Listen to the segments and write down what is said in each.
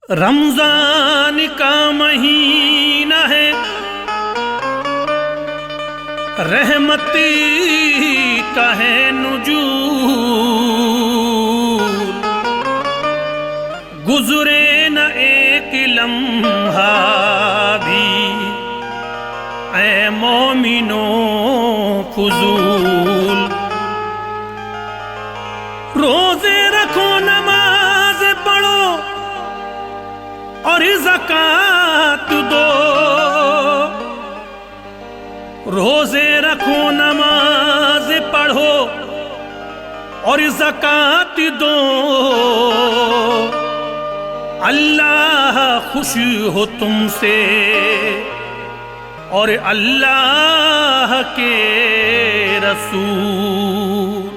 रमजान का महीना है, रहमती का है नुजूर। गुजरे न एक लम्हा भी ऐ मोमिनो फुजूल। रोजे रखो, नमाज पढ़ो और ज़कात दो। रोजे रखो, नमाज पढ़ो और ज़कात दो। अल्लाह खुश हो तुमसे और अल्लाह के रसूल।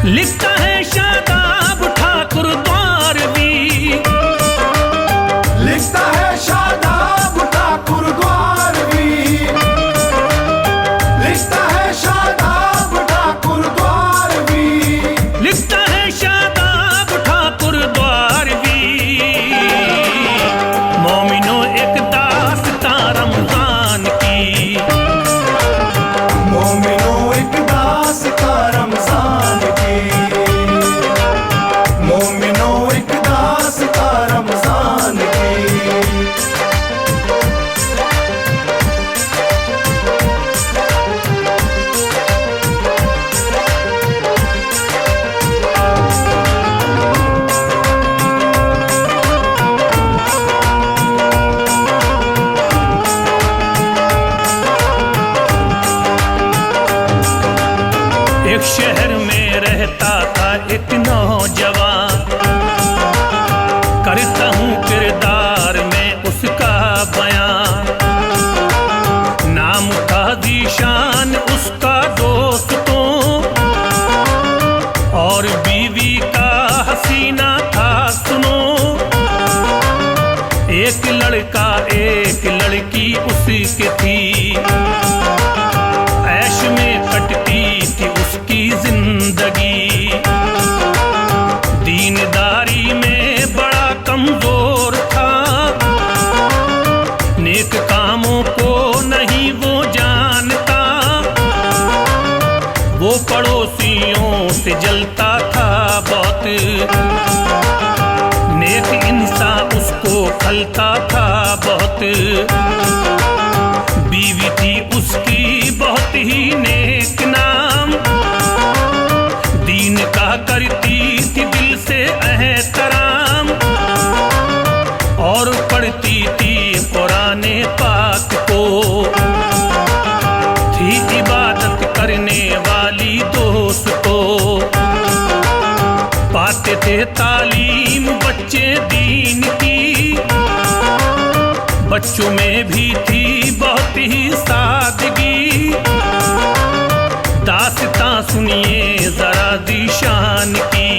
लिखता है शादाब ठाकुर द्वारवी, लिखता है शादाब ठाकुर द्वारवी, लिखता है शादाब ठाकुर द्वारवी, लिखता है शादाब ठाकुर द्वारवी। मोमिनो एक दास्तां रमजान की, मोमिनो एक दास्तां रमजान की, मोमिनो एक दास्तां रमजान की। एक शहर में रहता था एक नौजवान, करता हूँ किरदार में उसका बयान। नाम था ज़ीशान उसका दोस्तों, और बीवी का हसीना था सुनो। एक लड़का एक लड़की उसकी थी, ऐश में कटती थी उसकी जिंदगी। दीनदारी में बड़ा कमजोर था, नेक कामों को नहीं वो जानता। वो पड़ोसियों से जलता था बहुत, नेक इंसान उसको खलता था बहुत। बीवी थी उसकी बहुत ही नेक नाम, दीन का करती थी दिल से एहतराम। और पढ़ती थी कुराने पाक को, थी इबादत करने वाली दोस्तों। पाते थे तालीम बच्चे दीन की, बच्चों में भी थी बहुत ही सादगी। दास्तां सुनिए जरा ज़ीशान की,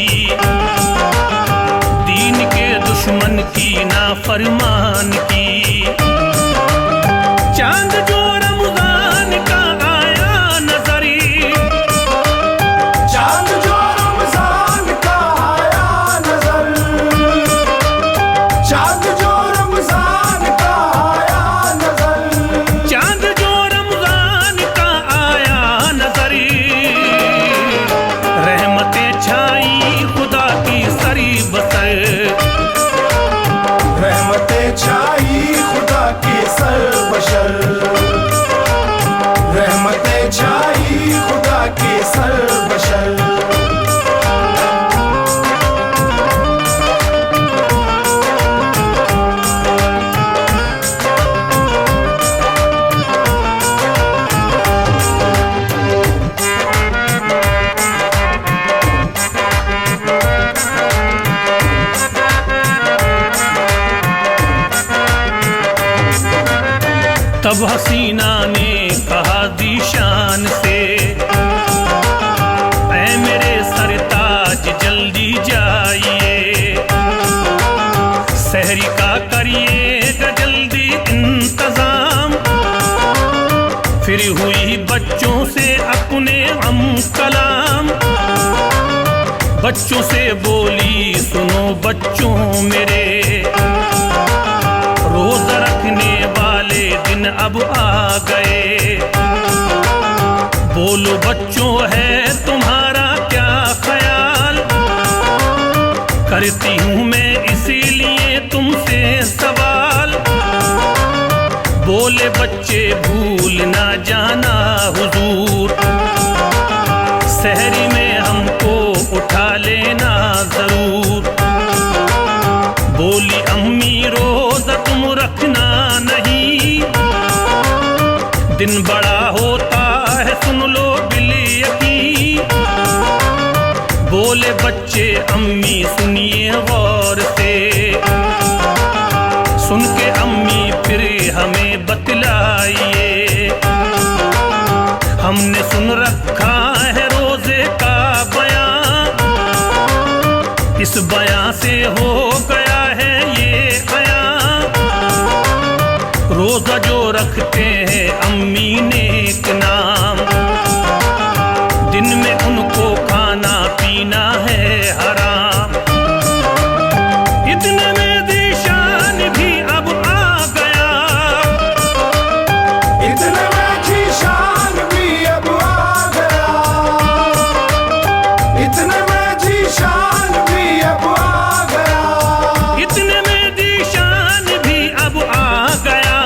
दीन के दुश्मन की नाफरमान की। चांद जो रमजान का आया नजरी, चांद जो रमजान का आया नजर, चांद जो रमजान का आया नजर, चांद जो रमजान का आया नजरी। रहमतें छाई खुदा की सरी बसर, रहमतें अब हसीना ने कहा दीशान से, ऐ मेरे सरताज जल्दी जाइए, सहरी का करिएगा जल्दी इंतजाम। फिर हुई बच्चों से अपने हम कलाम, बच्चों से बोली सुनो बच्चों मेरे, रोज़ा रखने वाले दिन अब आ गए। बोलो बच्चों है तुम्हारा क्या ख्याल, करती हूँ मैं इसीलिए तुमसे सवाल। बोले बच्चे भूल ना जाना हुजूर, सहरी में हमको उठा लेना जरूर। बोली अम्मी रोज़ा तुम रखना नहीं, दिन बड़ा होता है सुन लो बिल यकीन। बोले बच्चे अम्मी सुनिए गौर से, सुन के अम्मी फिर हमें बतलाइए। हमने सुन रखा है रोजे का बयां, इस बयां से हो गया है ये बयां। रोजा जो रखते हैं अम्मी नेक नाम, दिन में उनको खाना पीना है हराम। इतने में दीशान भी अब आ गया, इतने में जीशान भी अब आ गया, इतने में जीशान भी अब आ गया, इतने में दीशान भी अब आ गया।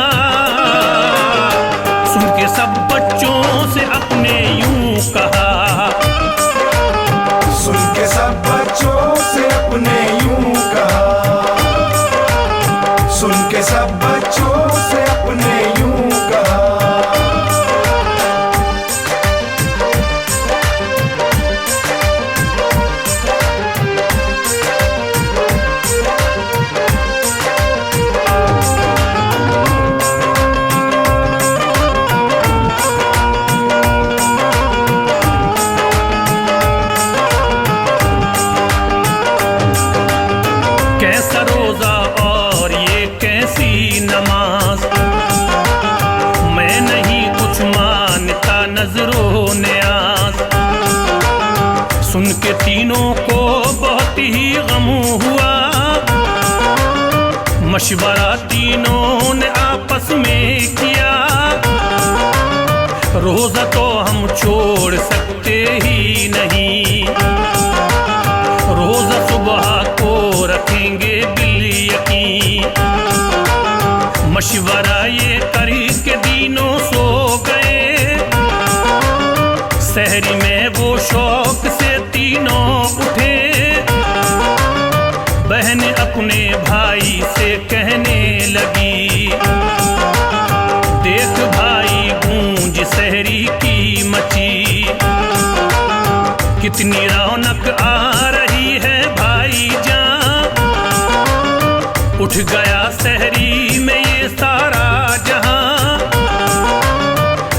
सुन के सब बच्चों से अपने यूं कहा, सुन के सब बच्चों से अपने यूं कहा, सुन के सब बच्चों से अपने यूं कहा। कैसा रोजा और ये कैसी नमाज, मैं नहीं कुछ मानता नजरों न्याज। सुन के तीनों को बहुत ही गम हुआ, मशवरा तीनों ने आपस में किया। रोजा तो हम छोड़ सकते ही नहीं, रोजा सुबह को रखेंगे बिल यकीन। मशवरा ये करके दिनों सो गए, सहरी में वो शौक से तीनों उठे। बहन अपने भाई से कहने लगी, देख भाई गूंज सहरी की मची, कितनी रौनक आ रही है भाई जान। उठ गया सहरी में ये सारा जहां,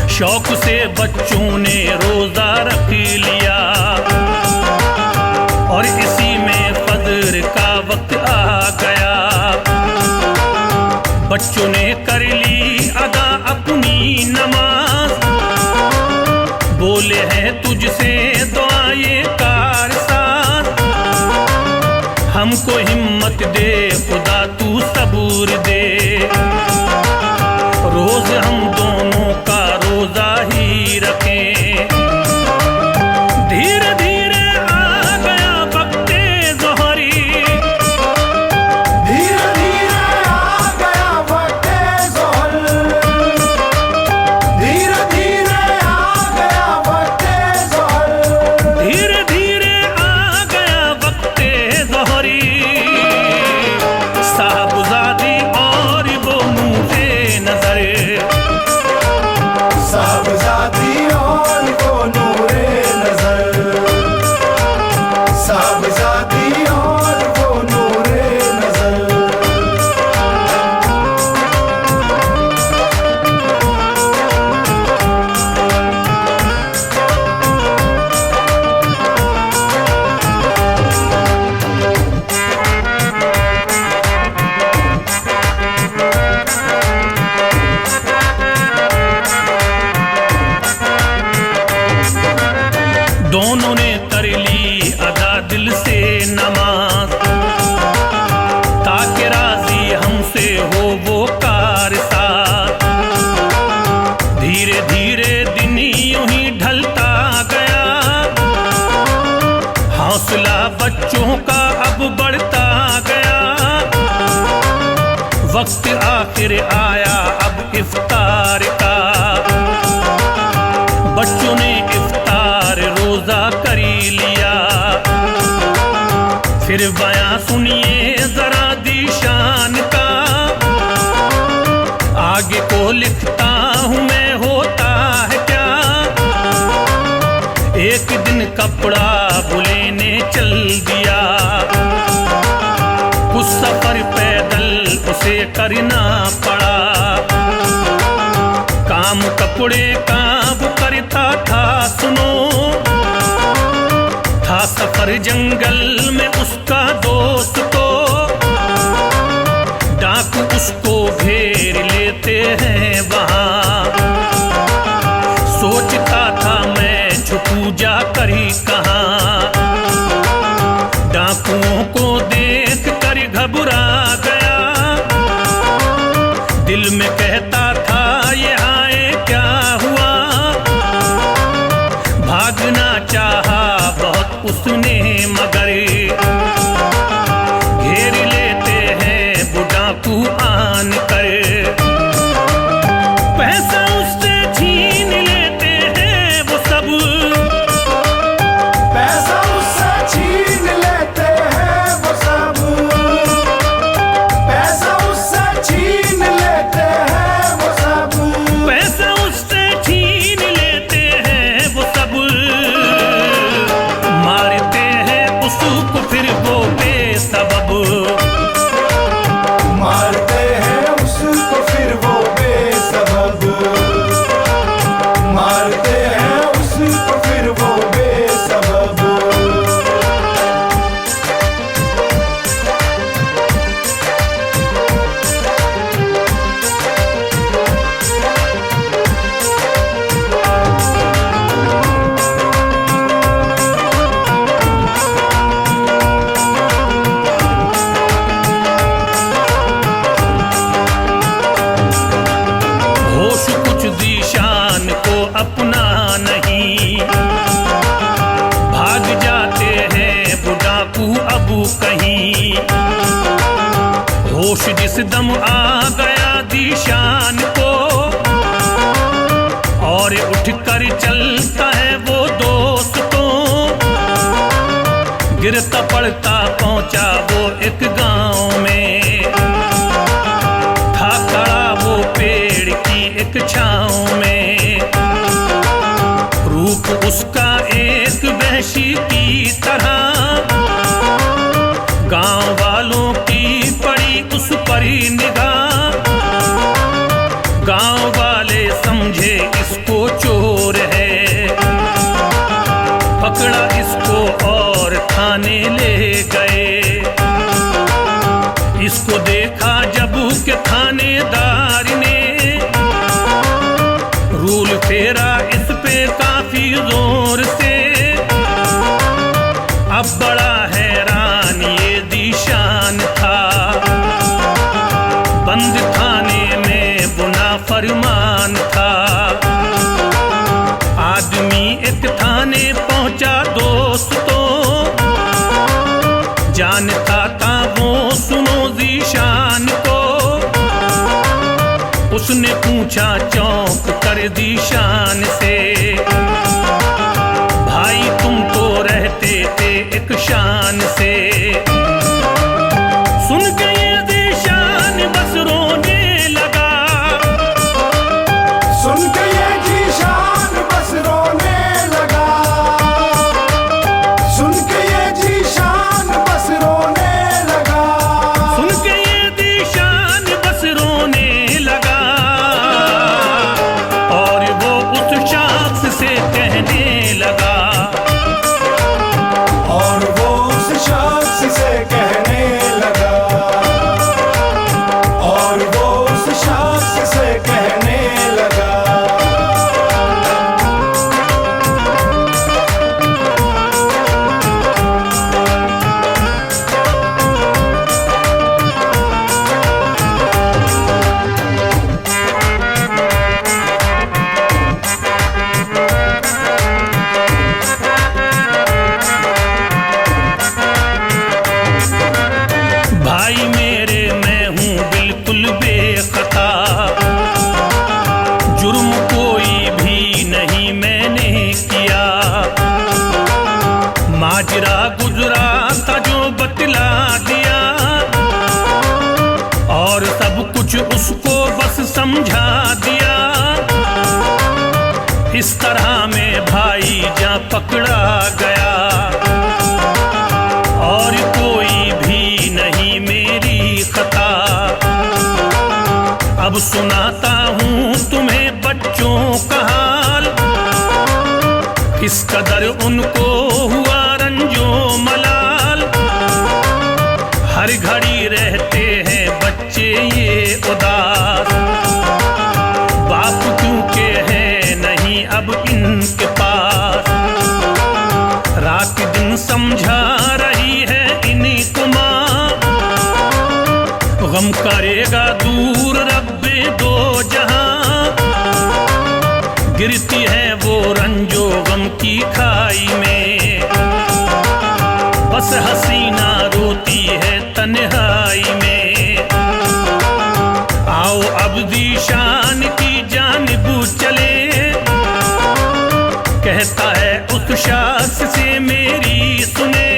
शौक से बच्चों ने रोजा रख लिया। और इसी में फजर का वक्त आ गया, बच्चों ने कर ली अदा अपनी नमाज। बोले हैं तुझसे दुआए कारसाज, हमको हिम्मत दे खुदा तू सबूर दे। रोज हम दोनों का रोजा ही रखें। धीरे धीरे आ गया वक्ते ज़ोहरी, धीरे धीरे आ गया वक्ते ज़ोहर, धीरे धीरे आ गया वक्ते ज़ोहर, धीरे धीरे आ गया वक्ते ज़ोहरी। साहबजादी और धीरे धीरे दिन यूं ही ढलता गया, हौसला बच्चों का अब बढ़ता गया। वक्त आखिर आया अब इफ्तार का, बच्चों ने इफ्तार रोजा करी लिया। फिर बयां सुनिए जरा दीशान का, आगे को लिखता हूँ मैं, होता है क्या। एक दिन कपड़ा बुलेने चल दिया, कुछ सफर पैदल उसे करना पड़ा। काम कपड़े का वो करता था सुनो, था सफर जंगल में उसका दोस्त तो, डाकू उसको घेर लेते हैं वहां। सोचता था मैं छुपू जा करी कहां, डाकुओं को देख कर घबरा गया। दिल में कहता था ये आए क्या हुआ, भागना चाहा बहुत उसने मगर घेर लेते हैं वो डाकू आन कर। पैसा उससे छीन लेते हैं वो सब, पैसा उससे छीन लेते हैं वो सब, पैसा उससे छीन लेते हैं वो सब, पैसा उससे छीन लेते हैं वो सब। मारते हैं उसको फिर वो बेसबब, मारते हैं उसको फिर वो बेसबब, मारते हैं उसको फिर वो बेसबब। होश कुछ दीशान को अपना नहीं, भाग जाते हैं वो डाकू अब कहीं। होश जिस दम आ गया दीशान को, और उठ कर चलता है वो दोस्त तो, गिरता पड़ता पहुंचा वो एक गांव में। था खड़ा वो पेड़ की एक छांव में, रूप उसका एक वहशी की तरह। गांव वालों की पड़ी उस पर निगाह, गांव वाले समझे इसको चोर है। पकड़ा इसको और थाने ले गए, इसको देखा जब के थानेदार ने, रूल फेरा इस पे काफी जोर से। अब बड़ा हैरान ये दीशान था, बंद थाने में बुना फरमान था। आदमी एक थाने पहुंचा दोस्तों, जानता था वो सुनो दीशान को। उसने पूछा चौंक कर दीशान से, भाई तुम तो रहते थे एक शान से। सुन के ये दीशान बस रोने लगा, सुन के ये जीशान बस रोने लगा, सुन के ये जीशान बस रोने लगा, सुन के ये दीशान बस रोने लगा। और वो इस तरह में भाई जा पकड़ा गया, और कोई भी नहीं मेरी खता। अब सुनाता हूँ तुम्हें बच्चों का हाल, किस कदर उनको हुआ रंजो मलाल। हर घड़ी रहते हैं बच्चे ये उदास, बाप क्योंकि है नहीं अब इनके पास। रात दिन समझा रही है इनको माँ, गम करेगा दूर रब्बे दो जहां। गिरती है वो रंजो गम की खाई में, बस हसीना रोती है तन्हाई में। आओ अब दीशान की जानिब चले, कहता है उस शख्स से मेरी सुने।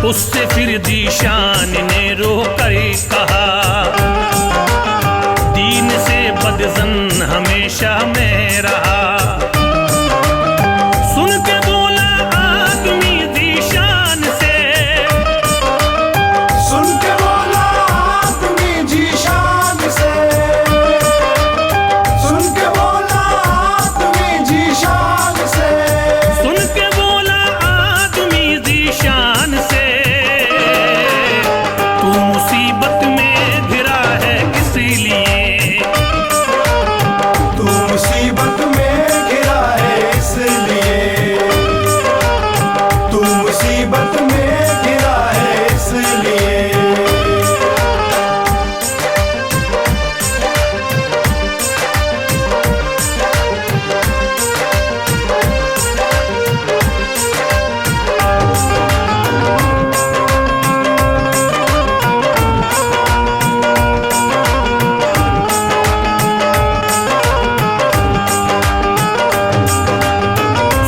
उससे फिर दीशान ने रोकर कहा, दीन से बदजन हमेशा मैं रहा। सुन के बोला आदमी दीशान से, सुन के बोला आदमी जीशान से, सुन के बोला आदमी जीशान से, सुन के बोला आदमी दीशान से। तू मुसीबत में घिरा है इसलिए, तू मुसीबत में घिरा है इसलिए, तू मुसीबत में घिरा है इसलिए।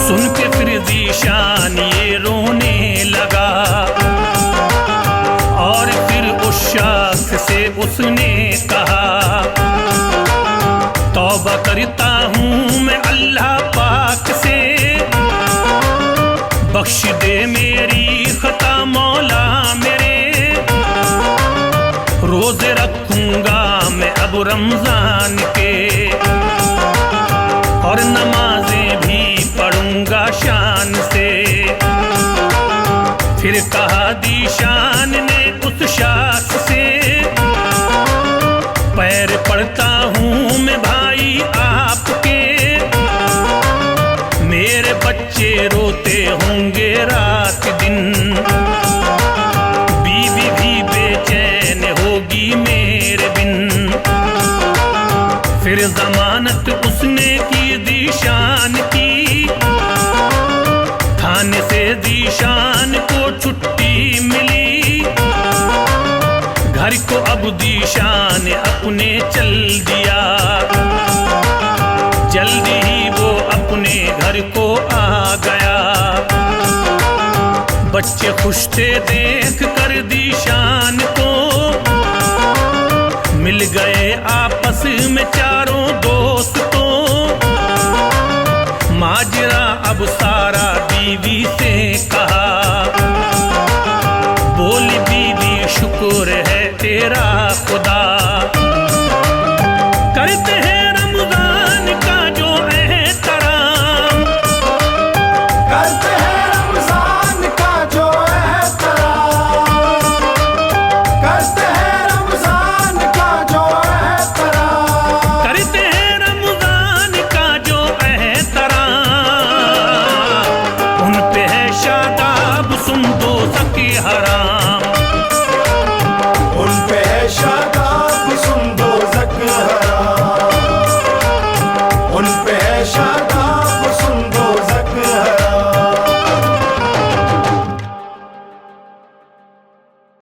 सुन के फिर दीशान ये रोने लगा, और फिर उस शख्स से उसने कहा, तौबा करता हूँ मैं अल्लाह पाक से, बख्श दे मेरी खता मौला मेरे। रोजे रखूंगा मैं अब रमजान के, और नमाजें भी पढ़ूंगा शान से। फिर कहा दीशान ने उस शख्स से, पैर पड़ता हूँ मैं भाई आपके, मेरे बच्चे रोते होंगे रात दिन, बीवी भी बेचैन होगी मेरे बिन। फिर जमानत उसने की दीशान की, थाने से दीशान को छुट्टी मिली। घर को अब दीशान अपने चल दिया, जल्दी ही वो अपने घर को आ गया। बच्चे खुश थे देख कर दीशान को, मिल गए आपस में चारों दोस्तों। माजरा अब सारा बीवी से कहा, बोली बीवी शुक्र है तेरा खुदा। करते हैं रमजान का जो एहतराम, करते हैं रमजान का जो एहतराम, करते हैं रमजान का जो एहतराम, करते हैं रमजान का जो एहतराम। उन पे है शादाब सुन दो सकी हराम।